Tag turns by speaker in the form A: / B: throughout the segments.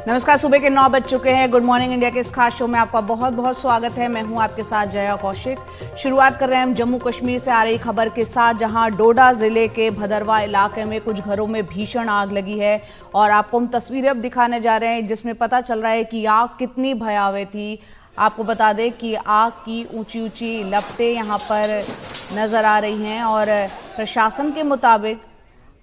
A: नमस्कार, सुबह के 9 बज चुके हैं। गुड मॉर्निंग इंडिया के इस खास शो में आपका बहुत बहुत स्वागत है। मैं हूं आपके साथ जया कौशिक। शुरुआत कर रहे हैं हम जम्मू कश्मीर से आ रही खबर के साथ, जहां डोडा जिले के भदरवा इलाके में कुछ घरों में भीषण आग लगी है और आपको हम तस्वीरें अब दिखाने जा रहे हैं जिसमें पता चल रहा है कि आग कितनी भयावह थी। आपको बता दें कि आग की ऊंची ऊंची लपटें यहाँ पर नजर आ रही हैं और प्रशासन के मुताबिक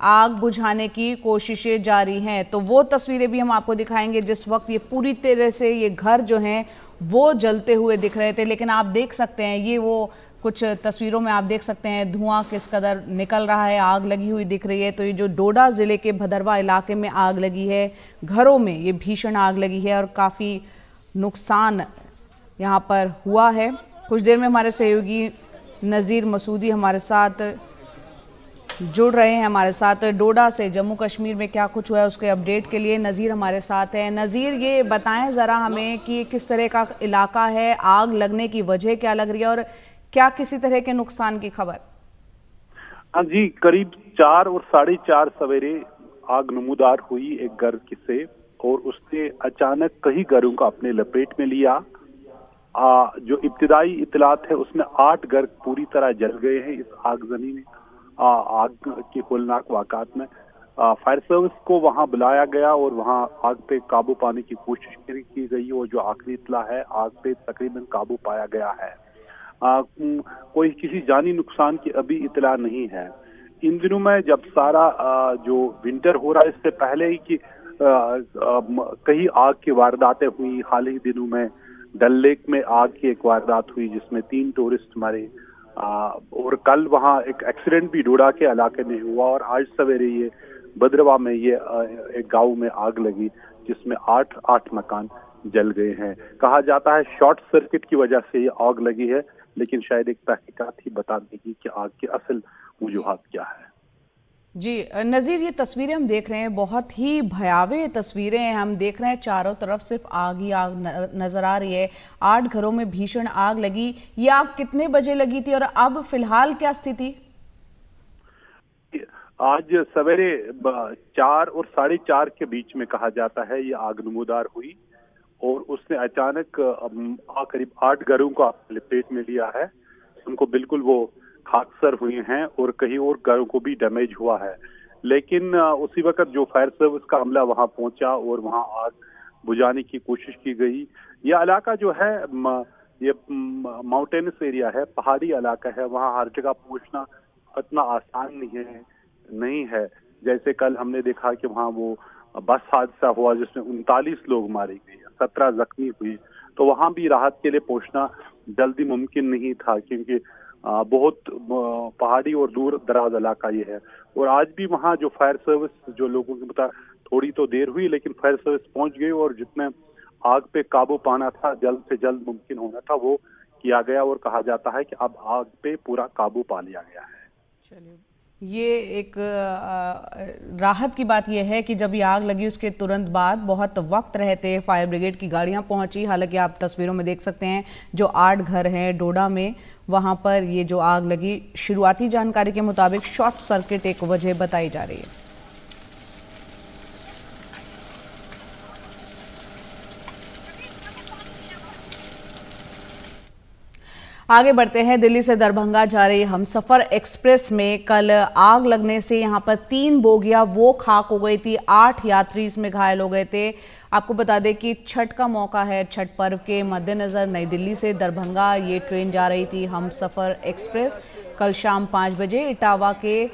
A: आग बुझाने की कोशिशें जारी हैं। तो वो तस्वीरें भी हम आपको दिखाएंगे जिस वक्त ये पूरी तरह से ये घर जो हैं वो जलते हुए दिख रहे थे। लेकिन आप देख सकते हैं, ये वो कुछ तस्वीरों में आप देख सकते हैं धुआं किस कदर निकल रहा है, आग लगी हुई दिख रही है। तो ये जो डोडा जिले के भदरवा इलाके में आग लगी है, घरों में ये भीषण आग लगी है और काफ़ी नुकसान यहाँ पर हुआ है। कुछ देर में हमारे सहयोगी नज़ीर मसूदी हमारे साथ जुड़ रहे हैं। हमारे साथ डोडा से जम्मू कश्मीर में क्या कुछ हुआ है उसके अपडेट के लिए नज़ीर हमारे साथ है। नज़ीर, ये बताएं ज़रा हमें कि किस तरह का इलाका है, आग लगने की वजह क्या लग रही है और क्या किसी तरह के नुकसान की खबर?
B: हाँ जी, करीब 4 और 4:30 सवेरे आग नमूदार हुई एक घर से और उसने अचानक कई घरों को अपने लपेट में लिया। जो इब्तिदाई इतलात है उसमें 8 घर पूरी तरह जल गए हैं इस आगजनी में। आग की होलनाक वाक़ात में फायर सर्विस को वहां बुलाया गया और वहां आग पे काबू पाने की कोशिश की गई और जो आखिरी इतला है आग पे तकरीबन काबू पाया गया है। कोई किसी जानी नुकसान की अभी इतला नहीं है। इन दिनों में जब सारा जो विंटर हो रहा है, इससे पहले ही कि कई आग की वारदातें हुई। हाल ही दिनों में डल लेक में आग की एक वारदात हुई जिसमें 3 टूरिस्ट मरे और कल वहां एक एक्सीडेंट भी डोडा के इलाके में हुआ और आज सवेरे ये भदरवा में ये एक गांव में आग लगी जिसमें 8 मकान जल गए हैं। कहा जाता है शॉर्ट सर्किट की वजह से ये आग लगी है, लेकिन शायद एक तहकीकात ही बता देगी कि आग की असल वजूहात क्या है।
A: जी नज़ीर, ये तस्वीरें हम देख रहे हैं, बहुत ही भयावह तस्वीरें हैं। हम देख रहे हैं चारों तरफ सिर्फ आग ही आग नजर आ रही है। 8 घरों में भीषण आग लगी। ये आग कितने बजे लगी थी और अब फिलहाल क्या स्थिति?
B: आज सवेरे 4 और 4:30 के बीच में कहा जाता है ये आग नमूदार हुई और उसने अचानक करीब 8 घरों को लपेट में लिया है। उनको बिल्कुल वो खाकसर हुए हैं और कहीं और घरों को भी डैमेज हुआ है। लेकिन उसी वक्त जो फायर सर्विस का अमला वहां पहुंचा और वहां आग बुझाने की कोशिश की गई। यह इलाका जो है ये माउंटेनस एरिया है, पहाड़ी इलाका है, वहां हर जगह पहुंचना इतना आसान नहीं है। जैसे कल हमने देखा कि वहां वो बस हादसा हुआ जिसमें 39 लोग मारे गए, 17 जख्मी हुए। तो वहां भी राहत के लिए पहुंचना जल्दी मुमकिन नहीं था क्योंकि बहुत पहाड़ी और दूर दराज इलाका ये है। और आज भी वहाँ जो फायर सर्विस जो लोगों को बता थोड़ी तो देर हुई लेकिन फायर सर्विस पहुंच गई और जितने आग पे काबू पाना था जल्द से जल्द मुमकिन होना था वो किया गया और कहा जाता है कि अब आग पे पूरा काबू पा लिया गया है।
A: चलिए, ये एक राहत की बात यह है कि जब ये आग लगी उसके तुरंत बाद बहुत वक्त रहते फायर ब्रिगेड की गाड़ियां पहुंची। हालांकि आप तस्वीरों में देख सकते हैं जो 8 घर हैं डोडा में, वहां पर ये जो आग लगी, शुरुआती जानकारी के मुताबिक शॉर्ट सर्किट एक वजह बताई जा रही है। आगे बढ़ते हैं। दिल्ली से दरभंगा जा रही हमसफर एक्सप्रेस में कल आग लगने से यहां पर 3 बोगियां वो खाक हो गई थी। 8 यात्री इसमें घायल हो गए थे। आपको बता दें कि छठ का मौका है, छठ पर्व के मद्देनजर नई दिल्ली से दरभंगा ये ट्रेन जा रही थी हमसफर एक्सप्रेस। कल शाम 5 बजे इटावा के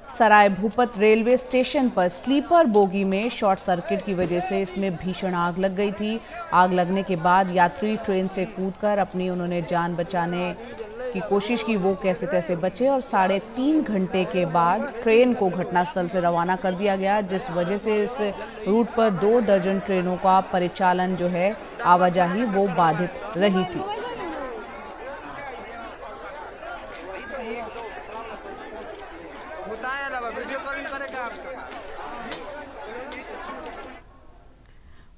A: सराय भूपत रेलवे स्टेशन पर स्लीपर बोगी में शॉर्ट सर्किट की वजह से इसमें भीषण आग लग गई थी। आग लगने के बाद यात्री ट्रेन से कूदकर अपनी उन्होंने जान बचाने की कोशिश की, वो कैसे तैसे बचे और 3.5 घंटे के बाद ट्रेन को घटनास्थल से रवाना कर दिया गया, जिस वजह से इस रूट पर 2 दर्जन ट्रेनों का परिचालन जो है आवाजाही वो बाधित रही थी।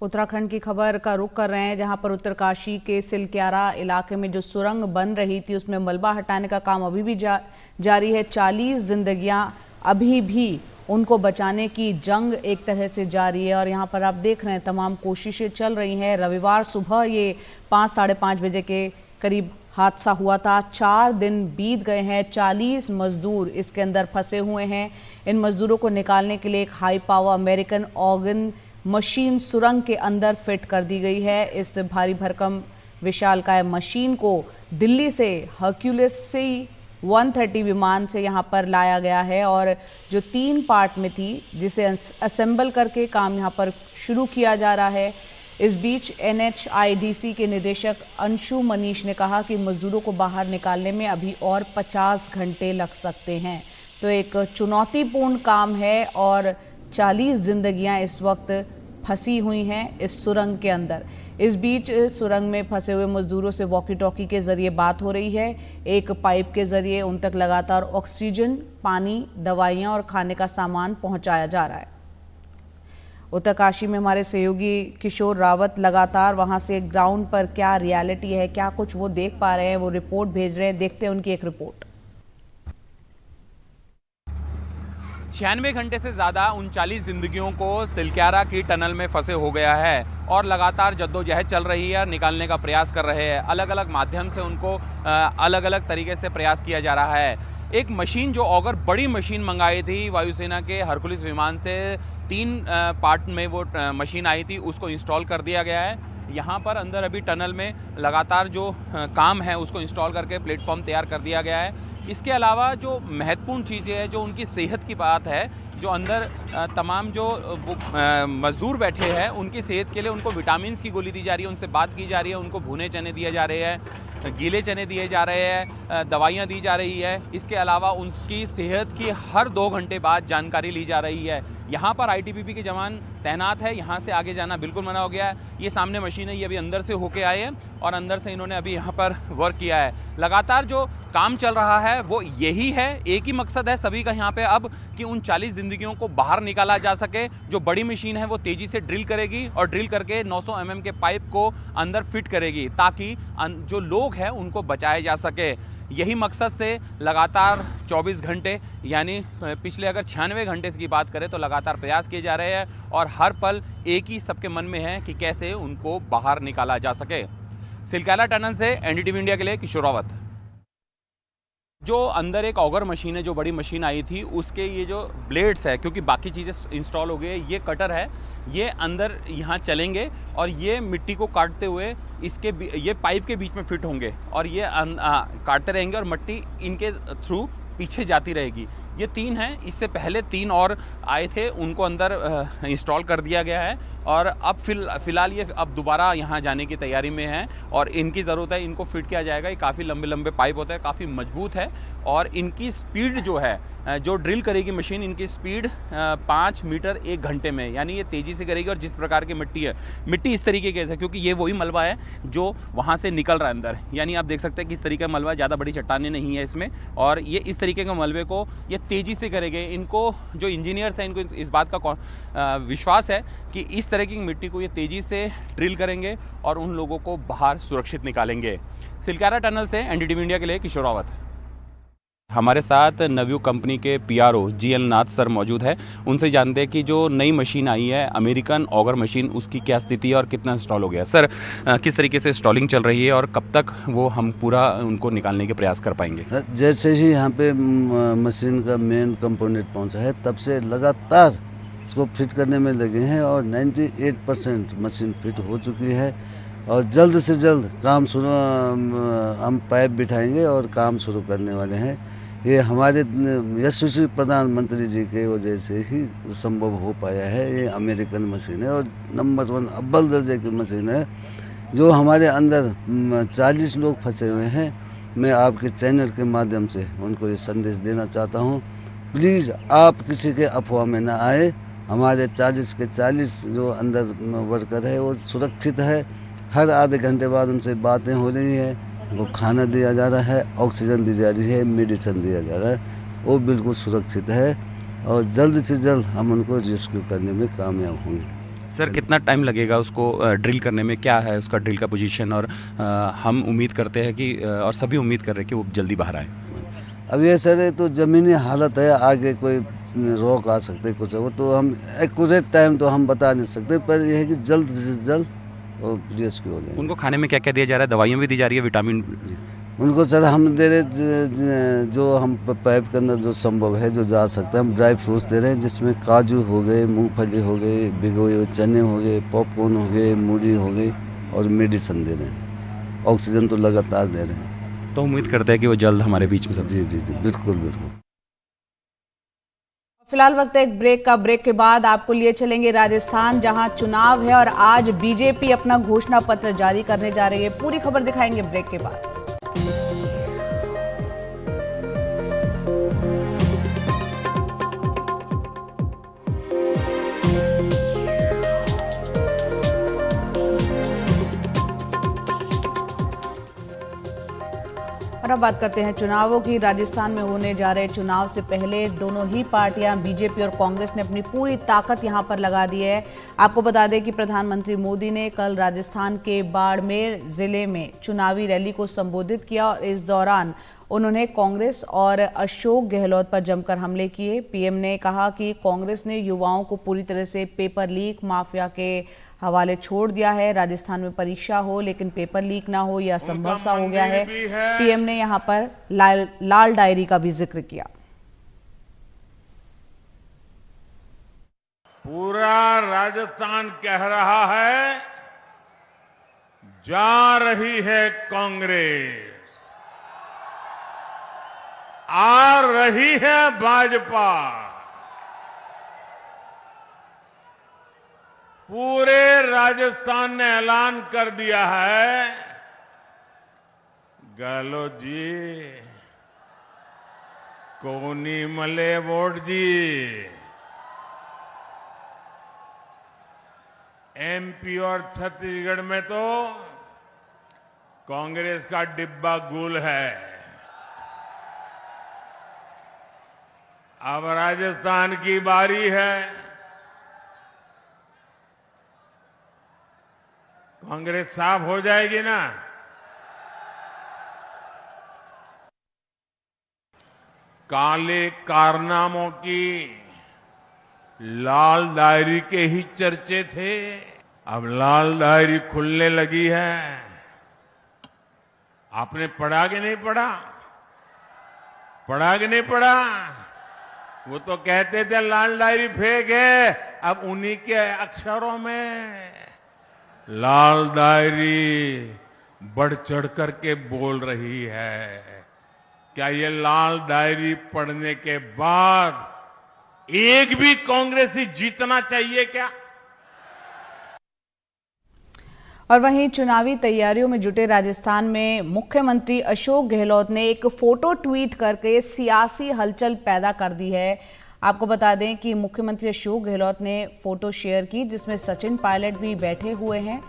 A: उत्तराखंड की खबर का रुख कर रहे हैं, जहां पर उत्तरकाशी के सिलक्यारा इलाके में जो सुरंग बन रही थी उसमें मलबा हटाने का काम अभी भी जारी है। 40 जिंदगियां अभी भी उनको बचाने की जंग एक तरह से जारी है। और यहाँ पर आप देख रहे हैं तमाम कोशिशें चल रही हैं। रविवार सुबह ये 5 साढ़े 5 बजे के करीब हादसा हुआ था। 4 दिन बीत गए हैं, 40 मजदूर इसके अंदर फंसे हुए हैं। इन मजदूरों को निकालने के लिए एक high power American organ machine सुरंग के अंदर फिट कर दी गई है। इस भारी भरकम विशालकाय मशीन को दिल्ली से हर्क्यूलिस C-130 विमान से यहाँ पर लाया गया है और जो 3 पार्ट में थी जिसे असेंबल करके काम यहाँ पर शुरू किया जा रहा है। इस बीच NHIDC के निदेशक अंशु मनीष ने कहा कि मजदूरों को बाहर निकालने में अभी और 50 घंटे लग सकते हैं। तो एक चुनौतीपूर्ण काम है और 40 जिंदगियां इस वक्त फंसी हुई हैं इस सुरंग के अंदर। इस बीच सुरंग में फंसे हुए मजदूरों से वॉकी टॉकी के जरिए बात हो रही है। एक पाइप के जरिए उन तक लगातार ऑक्सीजन, पानी, दवाइयां और खाने का सामान पहुंचाया जा रहा है। उत्तरकाशी में हमारे सहयोगी किशोर रावत लगातार वहां से ग्राउंड पर क्या रियलिटी है, क्या कुछ वो देख पा रहे हैं, वो रिपोर्ट भेज रहे हैं। देखते हैं उनकी एक रिपोर्ट।
C: 96 घंटे से ज़्यादा 39 जिंदगियों को सिलक्यारा की टनल में फंसे हो गया है और लगातार जद्दोजहद चल रही है, निकालने का प्रयास कर रहे हैं। अलग अलग माध्यम से उनको अलग अलग तरीके से प्रयास किया जा रहा है। एक मशीन जो ऑगर बड़ी मशीन मंगाई थी वायुसेना के हरकुलिस विमान से, 3 पार्ट में वो मशीन आई थी, उसको इंस्टॉल कर दिया गया है। यहाँ पर अंदर अभी टनल में लगातार जो काम है उसको इंस्टॉल करके प्लेटफॉर्म तैयार कर दिया गया है। इसके अलावा जो महत्वपूर्ण चीज़ें हैं, जो उनकी सेहत की बात है, जो अंदर तमाम जो वो मज़दूर बैठे हैं उनकी सेहत के लिए उनको विटामिन्स की गोली दी जा रही है, उनसे बात की जा रही है, उनको भुने चने दिए जा रहे हैं, गीले चने दिए जा रहे हैं, दवाइयाँ दी जा रही है। इसके अलावा उनकी सेहत की हर 2 घंटे बाद जानकारी ली जा रही है। यहाँ पर ITBP के जवान तैनात है, यहाँ से आगे जाना बिल्कुल मना हो गया है। ये सामने मशीन है, ये अभी अंदर से होके आए हैं और अंदर से इन्होंने अभी यहाँ पर वर्क किया है। लगातार जो काम चल रहा है वो यही है, एक ही मकसद है सभी का यहाँ पे अब कि उन 40 जिंदगियों को बाहर निकाला जा सके। जो बड़ी मशीन है वो तेज़ी से ड्रिल करेगी और ड्रिल करके 900 mm के पाइप को अंदर फिट करेगी ताकि जो लोग हैं उनको बचाया जा सके। यही मकसद से लगातार 24 घंटे यानी पिछले अगर 96 घंटे की बात करें तो लगातार प्रयास किए जा रहे हैं और हर पल एक ही सबके मन में है कि कैसे उनको बाहर निकाला जा सके। सिलक्यारा टनल से NDTV इंडिया के लिए किशोर रावत। जो अंदर एक ऑगर मशीन है, जो बड़ी मशीन आई थी, उसके ये जो ब्लेड्स है, क्योंकि बाकी चीज़ें इंस्टॉल हो गई है, ये कटर है, ये अंदर यहाँ चलेंगे और ये मिट्टी को काटते हुए ये पाइप के बीच में फिट होंगे और ये काटते रहेंगे और मिट्टी इनके थ्रू पीछे जाती रहेगी। ये 3 हैं, इससे पहले 3 और आए थे, उनको अंदर इंस्टॉल कर दिया गया है और अब फिलहाल ये अब दोबारा यहाँ जाने की तैयारी में है और इनकी ज़रूरत है, इनको फिट किया जाएगा। ये काफ़ी लंबे लंबे पाइप होते हैं, काफ़ी मजबूत है और इनकी स्पीड जो है, जो ड्रिल करेगी मशीन, इनकी स्पीड 5 मीटर 1 घंटे में, यानी ये तेज़ी से करेगी। और जिस प्रकार की मिट्टी है, मिट्टी इस तरीके की है क्योंकि ये वही मलबा है जो वहाँ से निकल रहा है अंदर, यानी आप देख सकते हैं किस तरीके का मलबा, ज़्यादा बड़ी चट्टानें नहीं है इसमें और ये इस तरीके के मलबे को ये तेज़ी से करेंगे। इनको जो इंजीनियर्स हैं इनको इस बात का विश्वास है कि इस तरह की मिट्टी को ये तेज़ी से ड्रिल करेंगे और उन लोगों को बाहर सुरक्षित निकालेंगे। सिलक्यारा टनल से NDTV इंडिया के लिए किशोर रावत। हमारे साथ नवयू कंपनी के PRO GL नाथ सर मौजूद है। उनसे जानते हैं कि जो नई मशीन आई है अमेरिकन ऑगर मशीन, उसकी क्या स्थिति है और कितना इंस्टॉल हो गया। सर, किस तरीके से इंस्टॉलिंग चल रही है और कब तक वो हम पूरा उनको निकालने के प्रयास कर पाएंगे?
D: जैसे ही यहाँ पे मशीन का मेन कंपोनेंट पहुँचा है तब से लगातार इसको फिट करने में लगे हैं और 98% मशीन फिट हो चुकी है और जल्द से जल्द काम शुरू, हम पाइप बिठाएंगे और काम शुरू करने वाले हैं। ये हमारे यशस्वी प्रधानमंत्री जी के वजह से ही संभव हो पाया है। ये अमेरिकन मशीन है और नंबर 1 अव्वल दर्जे की मशीन है। जो हमारे अंदर 40 लोग फंसे हुए हैं, मैं आपके चैनल के माध्यम से उनको ये संदेश देना चाहता हूँ, प्लीज़ आप किसी के अफवाह में ना आए। हमारे 40 के 40 जो अंदर वर्कर है वो सुरक्षित है। हर आधे घंटे बाद उनसे बातें हो रही है, वो खाना दिया जा रहा है, ऑक्सीजन दी जा रही है, मेडिसिन दिया जा रहा है, वो बिल्कुल सुरक्षित है और जल्द से जल्द हम उनको रेस्क्यू करने में कामयाब होंगे।
C: सर, कितना टाइम लगेगा उसको ड्रिल करने में? क्या है उसका ड्रिल का पोजीशन? और हम उम्मीद करते हैं कि और सभी उम्मीद कर रहे हैं कि वो जल्दी बाहर आए।
D: अब ये सर तो ज़मीनी हालत है, आगे कोई रोक आ सकते कुछ, वो तो हम एक्यूरेट टाइम तो हम बता नहीं सकते, पर यह है कि जल्द से जल्द वो रेस्क्यू हो जाए।
E: उनको खाने में क्या क्या दिया जा रहा है? दवाइयाँ भी दी जा रही है, विटामिन?
D: उनको सर हम दे रहे जो हम पाइप के अंदर जो संभव है जो जा सकता है, हम ड्राई फ्रूट्स दे रहे हैं, जिसमें काजू हो गए, मूंगफली हो गए, भिगोए हुए चने हो गए, पॉपकॉर्न हो गए, मूढ़ी हो गई, और मेडिसिन दे रहे हैं। ऑक्सीजन तो लगातार दे रहे हैं।
E: तो उम्मीद करते हैं कि वो जल्द हमारे बीच में सब।
D: जी जी जी, बिल्कुल बिल्कुल।
A: फिलहाल वक्त है एक ब्रेक का। ब्रेक के बाद आपको लिए चलेंगे राजस्थान, जहां चुनाव है और आज बीजेपी अपना घोषणा पत्र जारी करने जा रही है। पूरी खबर दिखाएंगे ब्रेक के बाद। और अब बात करते हैं चुनावों की। राजस्थान में होने जा रहे चुनाव से पहले दोनों ही पार्टियां, बीजेपी और कांग्रेस ने अपनी पूरी ताकत यहां पर लगा दी है। आपको बता दें कि प्रधानमंत्री मोदी ने कल राजस्थान के बाड़मेर जिले में चुनावी रैली को संबोधित किया और इस दौरान उन्होंने कांग्रेस और अशोक गहलोत पर जमकर हमले किए। पीएम ने कहा कि कांग्रेस ने युवाओं को पूरी तरह से पेपर लीक माफिया के हवाले छोड़ दिया है। राजस्थान में परीक्षा हो लेकिन पेपर लीक ना हो, यह असंभव सा हो गया है। पीएम ने यहां पर लाल डायरी का भी जिक्र किया।
F: पूरा राजस्थान कह रहा है, जा रही है कांग्रेस, आ रही है भाजपा। पूरे राजस्थान ने ऐलान कर दिया है, गहलोत जी कोनी मले वोट जी। एमपी और छत्तीसगढ़ में तो कांग्रेस का डिब्बा गुल है। अब राजस्थान की बारी है। कांग्रेस साफ हो जाएगी ना। काले कारनामों की लाल डायरी के ही चर्चे थे, अब लाल डायरी खुलने लगी है। आपने पढ़ा कि नहीं पढ़ा? पढ़ा कि नहीं पढ़ा? वो तो कहते थे लाल डायरी फेक है, अब उन्हीं के अक्षरों में लाल डायरी बढ़ चढ़ करके बोल रही है। क्या ये लाल डायरी पढ़ने के बाद एक भी कांग्रेसी जीतना चाहिए क्या?
A: और वहीं चुनावी तैयारियों में जुटे राजस्थान में मुख्यमंत्री अशोक गहलोत ने एक फोटो ट्वीट करके सियासी हलचल पैदा कर दी है। आपको बता दें कि मुख्यमंत्री अशोक गहलोत ने फोटो शेयर की जिसमें सचिन पायलट भी बैठे हुए हैं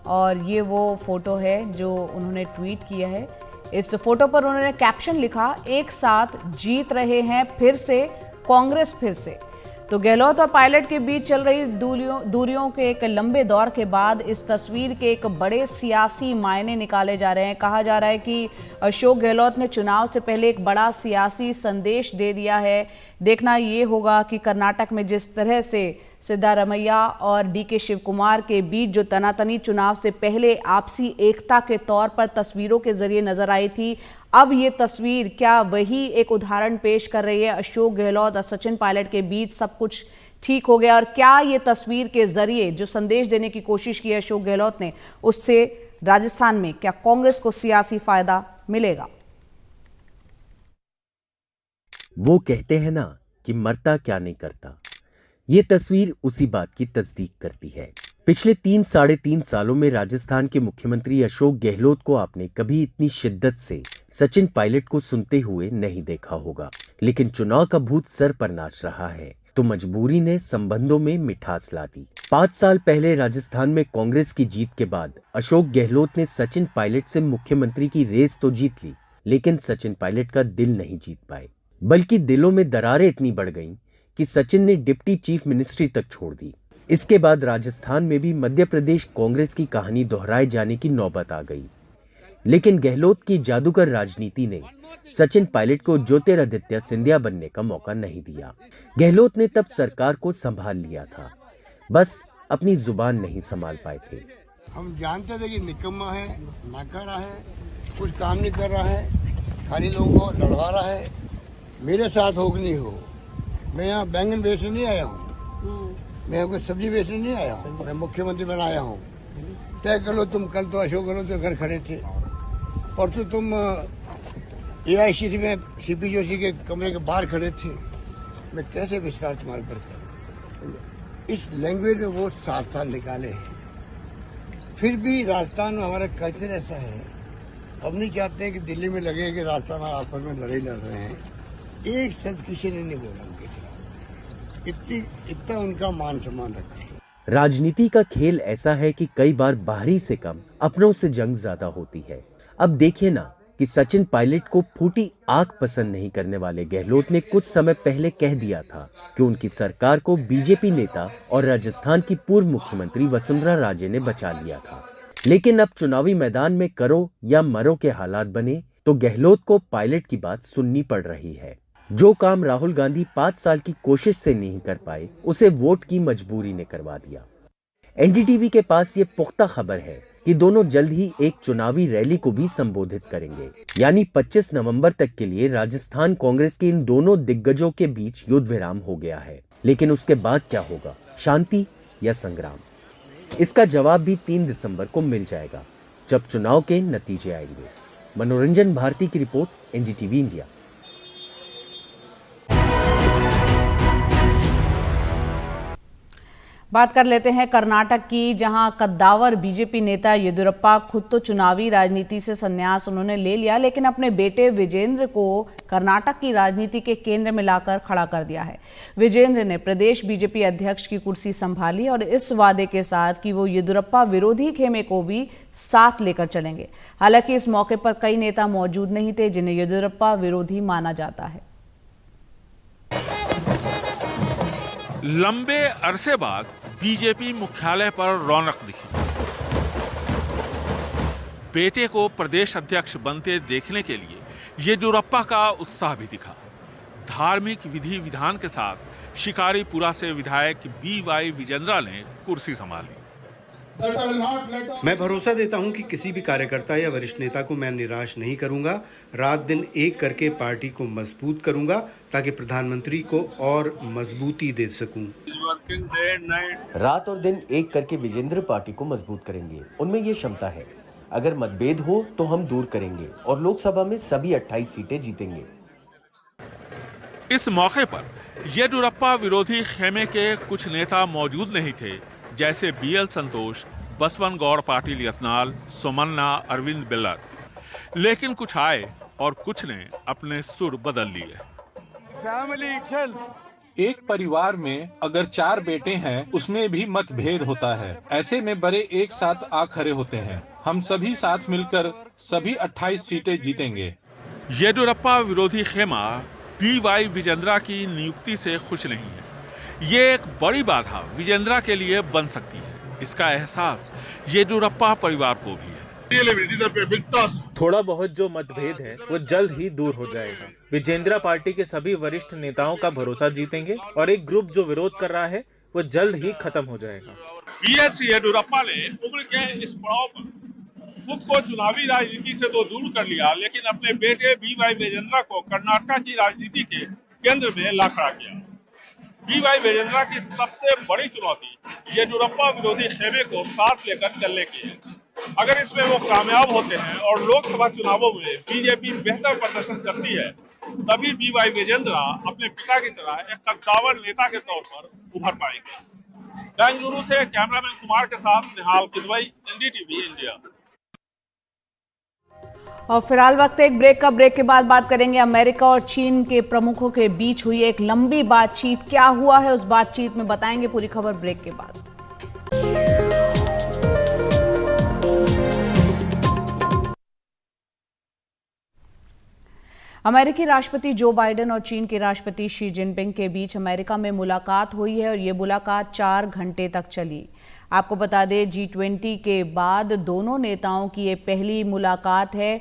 A: और ये वो फोटो है जो उन्होंने ट्वीट किया है। इस फोटो पर उन्होंने कैप्शन लिखा, एक साथ जीत रहे हैं फिर से कांग्रेस फिर से। तो गहलोत और पायलट के बीच चल रही दूरियों के एक लंबे दौर के बाद इस तस्वीर के एक बड़े सियासी मायने निकाले जा रहे हैं। कहा जा रहा है कि अशोक गहलोत ने चुनाव से पहले एक बड़ा सियासी संदेश दे दिया है। देखना ये होगा कि कर्नाटक में जिस तरह से सिद्धारमैया और डीके शिव कुमार के बीच जो तनातनी चुनाव से पहले आपसी एकता के तौर पर तस्वीरों के जरिए नजर आई थी, अब ये तस्वीर क्या वही एक उदाहरण पेश कर रही है? अशोक गहलोत और सचिन पायलट के बीच सब कुछ ठीक हो गया और क्या ये तस्वीर के जरिए जो संदेश देने की कोशिश की है अशोक गहलोत ने, उससे राजस्थान में क्या कांग्रेस को सियासी फायदा मिलेगा?
G: वो कहते हैं ना कि मरता क्या नहीं करता। ये तस्वीर उसी बात की तस्दीक करती है। पिछले 3-3.5 सालों में राजस्थान के मुख्यमंत्री अशोक गहलोत को आपने कभी इतनी शिद्दत से सचिन पायलट को सुनते हुए नहीं देखा होगा, लेकिन चुनाव का भूत सर पर नाच रहा है तो मजबूरी ने संबंधों में मिठास ला दी। 5 साल पहले राजस्थान में कांग्रेस की जीत के बाद अशोक गहलोत ने सचिन पायलट से मुख्यमंत्री की रेस तो जीत ली, लेकिन सचिन पायलट का दिल नहीं जीत पाए, बल्कि दिलों में दरारें इतनी बढ़ गईं कि सचिन ने डिप्टी चीफ मिनिस्ट्री तक छोड़ दी। इसके बाद राजस्थान में भी मध्य प्रदेश कांग्रेस की कहानी दोहराए जाने की नौबत आ गई। लेकिन गहलोत की जादूगर राजनीति ने सचिन पायलट को ज्योतिरादित्य सिंधिया बनने का मौका नहीं दिया। गहलोत ने तब सरकार को संभाल लिया था, बस अपनी जुबान नहीं संभाल पाए थे।
H: हम जानते थे कि निकम्मा है, नाकारा है, कुछ काम नहीं कर रहा है, खाली लोगों को लड़वा रहा है। मेरे साथ हो कि नहीं हो, मैं यहाँ बैंगन बेचने नहीं आया हूँ, मैं यहाँ कोई सब्जी बेचने नहीं आया हूँ, मैं मुख्यमंत्री बनाया हूँ। तय कर लो तुम, कल तो अशोक गहलोत के घर खड़े थे, परसों तुम AICC में CP जोशी के कमरे के बाहर खड़े थे। मैं कैसे विश्वास इस्तेमाल कर इस लैंग्वेज में वो 7 साल निकाले हैं। फिर भी राजस्थान में हमारा कल्चर ऐसा है, हम नहीं चाहते हैं कि दिल्ली में लगे कि राजस्थान में आपस में लड़ाई लड़ रहे हैं। एक शब्द किसी ने नहीं बोला उनके खिलाफ, इतना उनका मान सम्मान रखा।
G: राजनीति का खेल ऐसा है कि कई बार बाहरी से कम अपनों से जंग ज्यादा होती है। अब देखिए ना कि सचिन पायलट को फूटी आग पसंद नहीं करने वाले गहलोत ने कुछ समय पहले कह दिया था कि उनकी सरकार को बीजेपी नेता और राजस्थान की पूर्व मुख्यमंत्री वसुंधरा राजे ने बचा लिया था। लेकिन अब चुनावी मैदान में करो या मरो के हालात बने तो गहलोत को पायलट की बात सुननी पड़ रही है। जो काम राहुल गांधी 5 साल की कोशिश से नहीं कर पाए, उसे वोट की मजबूरी ने करवा दिया। एनडीटीवी के पास ये पुख्ता खबर है कि दोनों जल्द ही एक चुनावी रैली को भी संबोधित करेंगे। यानी 25 नवंबर तक के लिए राजस्थान कांग्रेस के इन दोनों दिग्गजों के बीच युद्ध विराम हो गया है। लेकिन उसके बाद क्या होगा, शांति या संग्राम? इसका जवाब भी 3 दिसंबर को मिल जाएगा, जब चुनाव के नतीजे आएंगे। मनोरंजन भारती की रिपोर्ट, एनडीटीवी इंडिया।
A: बात कर लेते हैं कर्नाटक की, जहां कद्दावर बीजेपी नेता येदियुरप्पा खुद तो चुनावी राजनीति से संन्यास उन्होंने ले लिया, लेकिन अपने बेटे विजेंद्र को कर्नाटक की राजनीति के केंद्र में लाकर खड़ा कर दिया है। विजेंद्र ने प्रदेश बीजेपी अध्यक्ष की कुर्सी संभाली और इस वादे के साथ कि वो येदियुरप्पा विरोधी खेमे को भी साथ लेकर चलेंगे। हालांकि इस मौके पर कई नेता मौजूद नहीं थे जिन्हें येदियुरप्पा विरोधी माना जाता है।
I: लंबे अरसे बाद बीजेपी मुख्यालय पर रौनक दिखी। बेटे को प्रदेश अध्यक्ष बनते देखने के लिए येदियुरप्पा का उत्साह भी दिखा। धार्मिक विधि विधान के साथ शिकारीपुरा से विधायक BY विजेंद्रा ने कुर्सी संभाली।
J: मैं भरोसा देता हूं कि किसी भी कार्यकर्ता या वरिष्ठ नेता को मैं निराश नहीं करूंगा। रात दिन एक करके पार्टी को मजबूत करूंगा ताकि प्रधानमंत्री को और मजबूती दे सकूं।
G: रात और दिन एक करके विजेंद्र पार्टी को मजबूत करेंगे, उनमें ये क्षमता है। अगर मतभेद हो तो हम दूर करेंगे और लोकसभा में सभी 28 सीटें जीतेंगे।
I: इस मौके पर येदियुरप्पा विरोधी खेमे के कुछ नेता मौजूद नहीं थे, जैसे BL संतोष, बसवन गौड़ पाटिल यत्नाल, सोमन्ना, अरविंद बिल्लर। लेकिन कुछ आए और कुछ ने अपने सुर बदल लिए।
K: एक परिवार में अगर 4 बेटे हैं, उसमें भी मतभेद होता है। ऐसे में बड़े एक साथ आ खड़े होते हैं। हम सभी साथ मिलकर सभी 28 सीटें जीतेंगे।
I: येदियुरप्पा विरोधी खेमा BY विजेंद्रा की नियुक्ति से खुश नहीं है। ये एक बड़ी बाधा विजेंद्रा के लिए बन सकती है। इसका एहसास येदियुरप्पा परिवार को भी है।
K: थोड़ा बहुत जो मतभेद है वो जल्द ही दूर हो जाएगा। विजेंद्रा पार्टी के सभी वरिष्ठ नेताओं का भरोसा जीतेंगे और एक ग्रुप जो विरोध कर रहा है वो जल्द ही खत्म हो जाएगा।
I: BS येदियुरप्पा ने उम्र के इस पड़ाव पर खुद को चुनावी राजनीति से तो दूर कर लिया, लेकिन अपने बेटे BY विजेंद्रा को कर्नाटक की राजनीति के केंद्र में ला खड़ा किया। BY विजेंद्रा की सबसे बड़ी चुनौती येदियुरप्पा विरोधी खेमे को साथ लेकर चलने की है। अगर इसमें वो कामयाब होते हैं और लोकसभा चुनावों में बीजेपी बेहतर प्रदर्शन करती है, तभी BY विजेंद्रा अपने पिता की तरह एक कद्दावर नेता के तौर पर उभर पाएंगे। बेंगलुरु से कैमरामैन कुमार के साथ निहाल किदवई, NDTV इंडिया।
A: और फिलहाल वक्त एक ब्रेक का। ब्रेक के बाद बात करेंगे अमेरिका और चीन के प्रमुखों के बीच हुई एक लंबी बातचीत, क्या हुआ है उस बातचीत में बताएंगे पूरी खबर ब्रेक के बाद। अमेरिकी राष्ट्रपति जो बाइडेन और चीन के राष्ट्रपति शी जिनपिंग के बीच अमेरिका में मुलाकात हुई है और ये मुलाकात 4 घंटे तक चली। आपको बता दें G20 के बाद दोनों नेताओं की ये पहली मुलाकात है।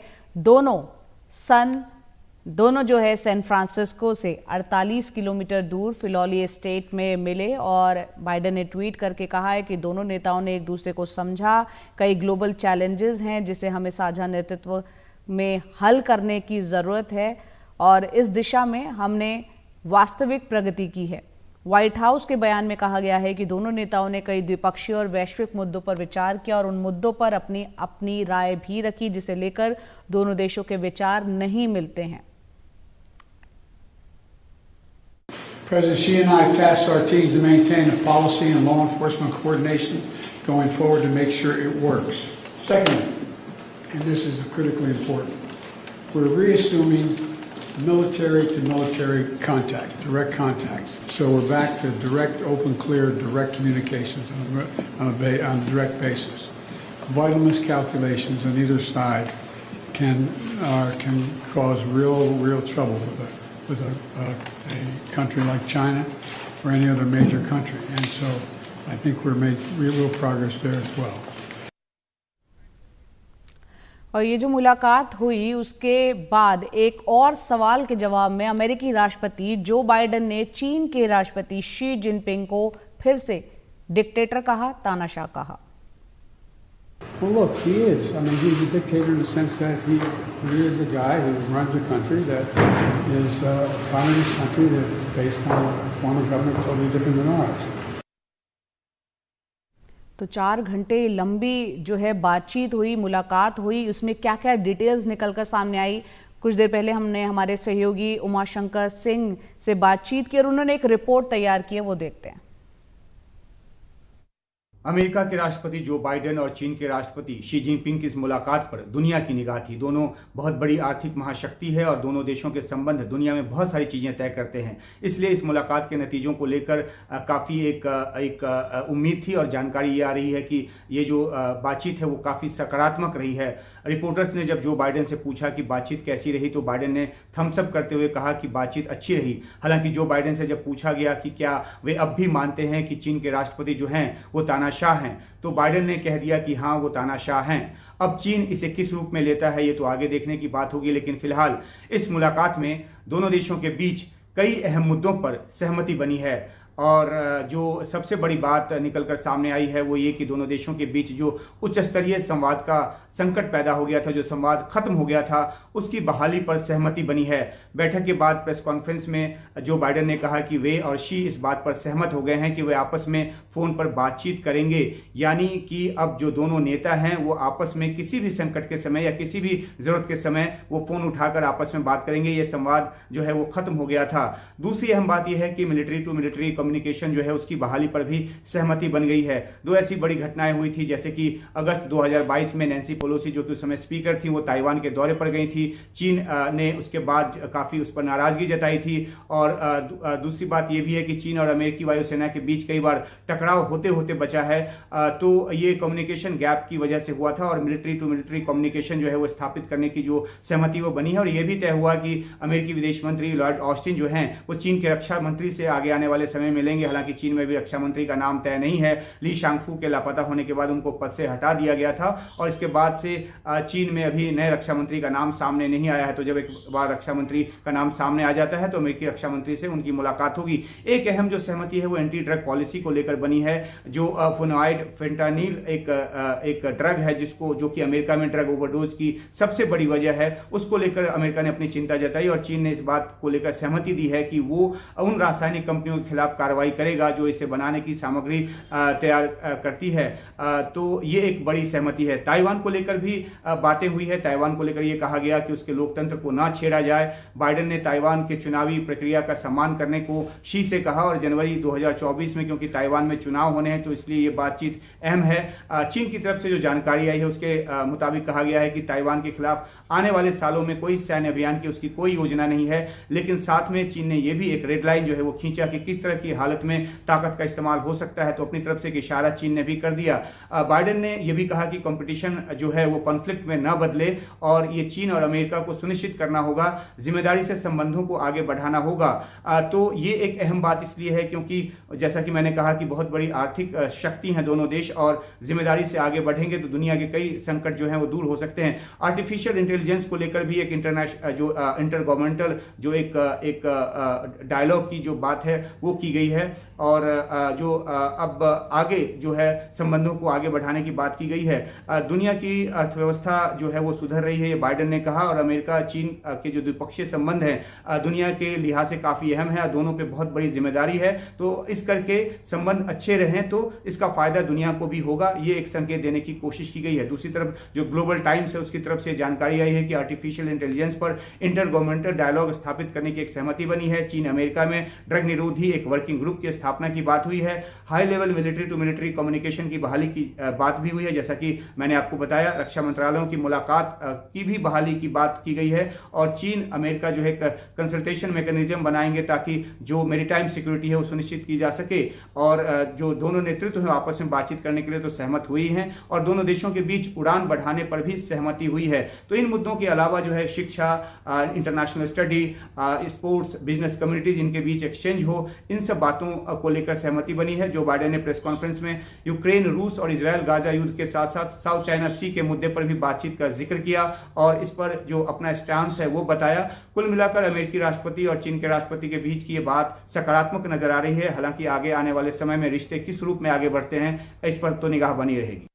A: दोनों जो है सैन फ्रांसिस्को से 48 किलोमीटर दूर फिलौली स्टेट में मिले और बाइडेन ने ट्वीट करके कहा है कि दोनों नेताओं ने एक दूसरे को समझा। कई ग्लोबल चैलेंजेस हैं जिसे हमें साझा नेतृत्व में हल करने की ज़रूरत है और इस दिशा में हमने वास्तविक प्रगति की है। व्हाइट हाउस के बयान में कहा गया है कि दोनों नेताओं ने कई द्विपक्षीय और वैश्विक मुद्दों पर विचार किया और उन मुद्दों पर अपनी राय भी रखी जिसे लेकर दोनों देशों के विचार नहीं मिलते हैं।
L: President Xi and I tasked our teams to maintain a policy and law enforcement coordination going forward to make sure it works. Secondly, and this is critically important, we're reassuming military-to-military contact, direct contacts. So we're back to direct, open, clear, direct communications on a direct basis. Vital miscalculations on either side can cause real trouble with a country like China or any other major country. And so I think we're made real progress there as well.
A: और ये जो मुलाकात हुई उसके बाद एक और सवाल के जवाब में अमेरिकी राष्ट्रपति जो बाइडेन ने चीन के राष्ट्रपति शी जिनपिंग को फिर से डिक्टेटर कहा, तानाशाह कहा।
L: Well, look, he is. I mean, he's a dictator in the sense that he is a guy who runs a country that is a communist country that is based on a form of government totally different than ours.
A: तो 4 घंटे लंबी जो है बातचीत हुई, मुलाकात हुई, उसमें क्या क्या डिटेल्स निकलकर सामने आई। कुछ देर पहले हमने हमारे सहयोगी उमाशंकर सिंह से बातचीत की और उन्होंने एक रिपोर्ट तैयार की है, वो देखते हैं।
M: अमेरिका के राष्ट्रपति जो बाइडेन और चीन के राष्ट्रपति शी जिनपिंग की इस मुलाकात पर दुनिया की निगाह थी। दोनों बहुत बड़ी आर्थिक महाशक्ति है और दोनों देशों के संबंध दुनिया में बहुत सारी चीजें तय करते हैं। इसलिए इस मुलाकात के नतीजों को लेकर काफी एक उम्मीद थी और जानकारी ये आ रही है कि ये जो बातचीत है वो काफी सकारात्मक रही है। रिपोर्टर्स ने जब जो बाइडेन से पूछा कि बातचीत कैसी रही तो बाइडेन ने थम्स अप करते हुए कहा कि बातचीत अच्छी रही। हालांकि जो बाइडेन से जब पूछा गया कि क्या वे अब भी मानते हैं कि चीन के राष्ट्रपति जो हैं वो तानाशाह हैं, तो बाइडेन ने कह दिया कि हाँ वो तानाशाह हैं। अब चीन इसे किस रूप में लेता है ये तो आगे देखने की बात होगी, लेकिन फिलहाल इस मुलाकात में दोनों देशों के बीच कई अहम मुद्दों पर सहमति बनी है और जो सबसे बड़ी बात निकलकर सामने आई है वो ये कि दोनों देशों के बीच जो उच्च स्तरीय संवाद का संकट पैदा हो गया था, जो संवाद खत्म हो गया था, उसकी बहाली पर सहमति बनी है। बैठक के बाद प्रेस कॉन्फ्रेंस में जो बाइडेन ने कहा कि वे और शी इस बात पर सहमत हो गए हैं कि वे आपस में फोन पर बातचीत करेंगे, यानी कि अब जो दोनों नेता हैं वो आपस में किसी भी संकट के समय या किसी भी जरूरत के समय वो फोन उठाकर आपस में बात करेंगे। ये संवाद जो है वो खत्म हो गया था। दूसरी अहम बात यह है कि मिलिट्री टू मिलिट्री कम्युनिकेशन जो है उसकी बहाली पर भी सहमति बन गई है। दो ऐसी बड़ी घटनाएं हुई थी, जैसे कि अगस्त 2022 में नैन्सी पेलोसी जो कि उस समय स्पीकर थी वो ताइवान के दौरे पर गई थी। चीन ने उसके बाद काफी उस पर नाराजगी जताई थी और दूसरी बात यह भी है कि चीन और अमेरिकी वायुसेना के बीच कई बार टकराव होते होते बचा है। तो ये कम्युनिकेशन गैप की वजह से हुआ था और मिलिट्री टू मिलिट्री कम्युनिकेशन जो है वो स्थापित करने की जो सहमति वो बनी है। और यह भी तय हुआ कि अमेरिकी विदेश मंत्री लॉर्ड ऑस्टिन जो हैं वो चीन के रक्षा मंत्री से आगे आने वाले समय मिलेंगे। हालांकि चीन में भी रक्षा मंत्री का नाम तय नहीं है। ली शांगफू के लापता होने के बाद उनको पद से हटा दिया गया था और इसके बाद से चीन में अभी नए रक्षा मंत्री का नाम सामने नहीं आया है। तो जब एक बार रक्षा मंत्री का नाम सामने आ जाता है तो अमेरिकी रक्षा मंत्री से उनकी मुलाकात होगी। एक अहम जो सहमति है वो एंटी ड्रग पॉलिसी को लेकर बनी है। जो फेनोइड फेंटानिल एक ड्रग है जो कि अमेरिका में ड्रग ओवरडोज की सबसे बड़ी वजह है, उसको लेकर अमेरिका ने अपनी चिंता जताई और चीन ने इस बात को लेकर सहमति दी है कि वो उन रासायनिक कंपनियों के खिलाफ कार्रवाई करेगा जो इसे बनाने की सामग्री तैयार करती है। तो ये एक बड़ी सहमति है। ताइवान को लेकर भी बातें हुई है। ताइवान को लेकर यह कहा गया कि उसके लोकतंत्र को ना छेड़ा जाए। बाइडेन ने ताइवान के चुनावी प्रक्रिया का सम्मान करने को शी से कहा और जनवरी 2024 में क्योंकि ताइवान में चुनाव होने हैं तो इसलिए ये बातचीत अहम है। चीन की तरफ से जो जानकारी आई है उसके मुताबिक कहा गया है कि ताइवान के खिलाफ आने वाले सालों में कोई सैन्य अभियान की उसकी कोई योजना नहीं है, लेकिन साथ में चीन ने यह भी एक रेड लाइन जो है वो खींचा कि किस तरह की की हालत में ताकत का इस्तेमाल हो सकता है, तो अपनी तरफ से एक इशारा चीन ने भी कर दिया। बाइडेन ने यह भी कहा कि कंपटीशन जो है वो कॉन्फ्लिक्ट में न बदले और ये चीन और अमेरिका को सुनिश्चित करना होगा, जिम्मेदारी से संबंधों को आगे बढ़ाना होगा। तो ये एक अहम बात इसलिए है क्योंकि जैसा कि मैंने कहा कि बहुत बड़ी आर्थिक शक्ति हैं दोनों देश, और जिम्मेदारी से आगे बढ़ेंगे तो दुनिया के कई संकट जो हैं वो दूर हो सकते हैं। आर्टिफिशियल इंटेलिजेंस को लेकर भी एक इंटर गवर्नमेंटल जो एक डायलॉग की जो बात है वो की गई है, और जो अब आगे जो है संबंधों को आगे बढ़ाने की बात की गई है। दुनिया की अर्थव्यवस्था जो है वो सुधर रही है, ये बाइडेन ने कहा, और अमेरिका चीन के जो द्विपक्षीय संबंध हैं दुनिया के लिहाज से काफी अहम है, दोनों पे बहुत बड़ी जिम्मेदारी है। तो इस करके संबंध अच्छे रहें तो इसका फायदा दुनिया को भी होगा, ये एक संकेत देने की कोशिश की गई है। दूसरी तरफ जो ग्लोबल टाइम्स है उसकी तरफ से जानकारी आई है कि आर्टिफिशियल इंटेलिजेंस पर इंटर गवर्नमेंटल डायलॉग स्थापित करने की एक सहमति बनी है। चीन अमेरिका में ड्रग निरोधी एक वर्किंग ग्रुप की स्थापना की बात हुई है। High level military to military communication की बहाली की बात भी हुई है, जैसा कि मैंने आपको बताया। रक्षा मंत्रालयों की मुलाकात की भी बहाली की बात की गई है, और चीन अमेरिका जो है कंसल्टेशन मैकेनिज्म बनाएंगे ताकि जो मैरीटाइम सिक्योरिटी है वो सुनिश्चित की जा सके। और जो दोनों नेतृत्व है आपस में बातचीत करने के लिए तो सहमत हुई हैं, और दोनों देशों के बीच उड़ान बढ़ाने पर भी सहमति हुई है। तो इन मुद्दों के अलावा जो है शिक्षा, international study, sports, business communities, इनके बीच एक्सचेंज हो, इन सब बातों को लेकर सहमति बनी है। जो बाइडेन ने प्रेस कॉन्फ्रेंस में यूक्रेन, रूस और इजरायल गाजा युद्ध के साथ साथ साउथ चाइना सी के मुद्दे पर भी बातचीत का जिक्र किया और इस पर जो अपना स्टांस है वो बताया। कुल मिलाकर अमेरिकी राष्ट्रपति और चीन के राष्ट्रपति के बीच की ये बात सकारात्मक नजर आ रही है। हालांकि आगे आने वाले समय में रिश्ते किस रूप में आगे बढ़ते हैं इस पर तो निगाह बनी रहेगी।